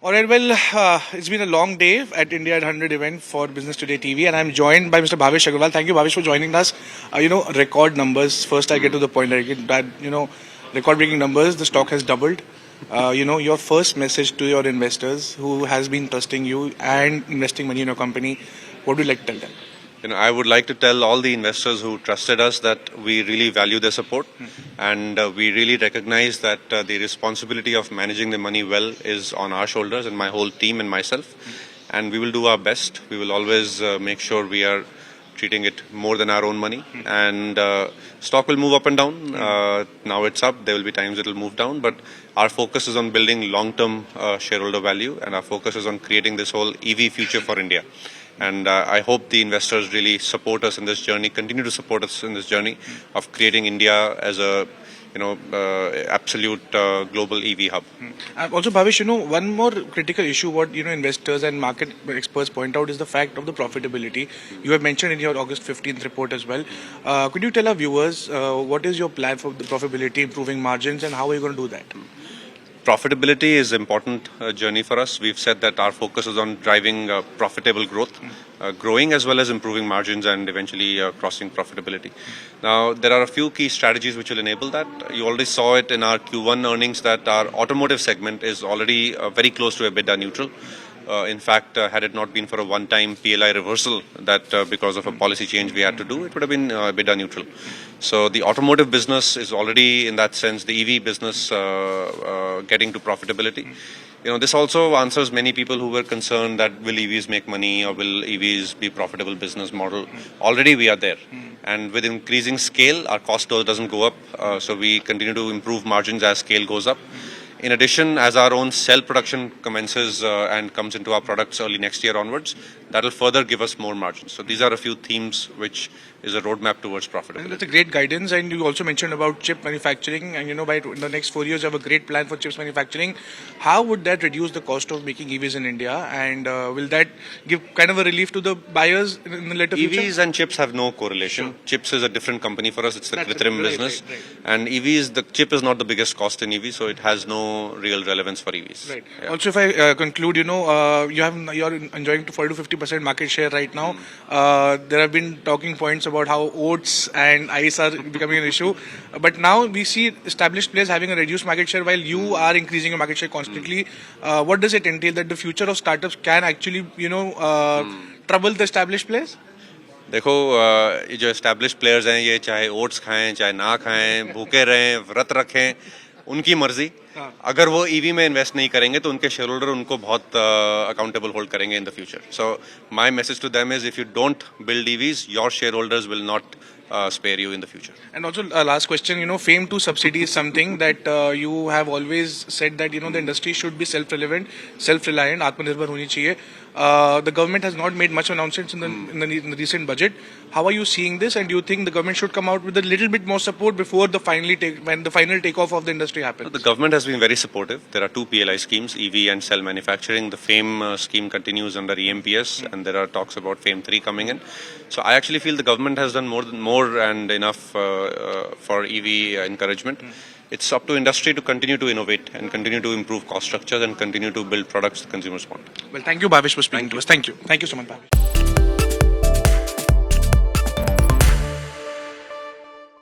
All right, well, it's been a long day at India at 100 event for Business Today TV, and I'm joined by Mr. Bhavish Aggarwal. Thank you, Bhavish, for joining us. Record numbers. First, I get to the point. Record-breaking numbers. The stock has doubled. Your first message to your investors who has been trusting you and investing money in your company, what would you like to tell them? I would like to tell all the investors who trusted us that we really value their support, and we really recognize that the responsibility of managing the money well is on our shoulders and my whole team and myself, and we will do our best. We will always make sure we are treating it more than our own money, and stock will move up and down. Now it's up. There will be times it will move down, but our focus is on building long-term shareholder value, and our focus is on creating this whole EV future for India. And I hope the investors really support us in this journey, continue to support us in this journey of creating India as a absolute global EV hub. Also, Bhavish, one more critical issue what investors and market experts point out is the fact of the profitability. You have mentioned in your August 15th report as well. Could you tell our viewers what is your plan for the profitability, improving margins, and how are you going to do that? Profitability is an important journey for us. We've said that our focus is on driving profitable growth, growing as well as improving margins and eventually crossing profitability. Now, there are a few key strategies which will enable that. You already saw it in our Q1 earnings that our automotive segment is already very close to EBITDA neutral. In fact, had it not been for a one-time PLI reversal that because of a policy change we had to do, it would have been EBITDA neutral. So the automotive business is already, in that sense, the EV business getting to profitability. This also answers many people who were concerned that will EVs make money or will EVs be profitable business model. Already we are there. And with increasing scale, our cost doesn't go up. So we continue to improve margins as scale goes up. In addition, as our own cell production commences and comes into our products early next year onwards, that will further give us more margins. So these are a few themes which is a roadmap towards profitability. And that's a great guidance. And you also mentioned about chip manufacturing. And by the next 4 years, you have a great plan for chips manufacturing. How would that reduce the cost of making EVs in India? And will that give kind of a relief to the buyers in the later future? EVs and chips have no correlation. Sure. Chips is a different company for us. It's the Kritrim business. Right. And EVs, the chip is not the biggest cost in EVs, so it has no real relevance for EVs. Right. Yeah. Also, if I conclude, you're enjoying 40 to 50% market share right now. There have been talking points about how oats and ice are becoming an issue. But now we see established players having a reduced market share while you are increasing your market share constantly. What does it entail that the future of startups can actually, trouble the established players? देखो ये जो established players हैं ये चाहे oats खाएं चाहे ना खाएं भूखे रहें व्रत रखें उनकी मर्जी अगर वो ईवी में इन्वेस्ट नहीं करेंगे तो उनके शेयर होल्डर उनको बहुत अकाउंटेबल होल्ड करेंगे in the future so my message to them is if you don't build EVs your share holders will not spare you in the future. And also last question, fame to subsidy is something that you have always said that the industry should be self-reliant, Atmanirbhar honi chahiye. The government has not made much announcements in the recent budget. How are you seeing this, and do you think the government should come out with a little bit more support before when the final takeoff of the industry happens? The government has been very supportive. There are two PLI schemes, EV and cell manufacturing. The FAME scheme continues under EMPS, and there are talks about FAME 3 coming in. So I actually feel the government has done more and enough for EV encouragement. It's up to industry to continue to innovate and continue to improve cost structures and continue to build products the consumers want. Well, thank you, Bhavish, for speaking to us. Thank you. Thank you so much, Bhavish.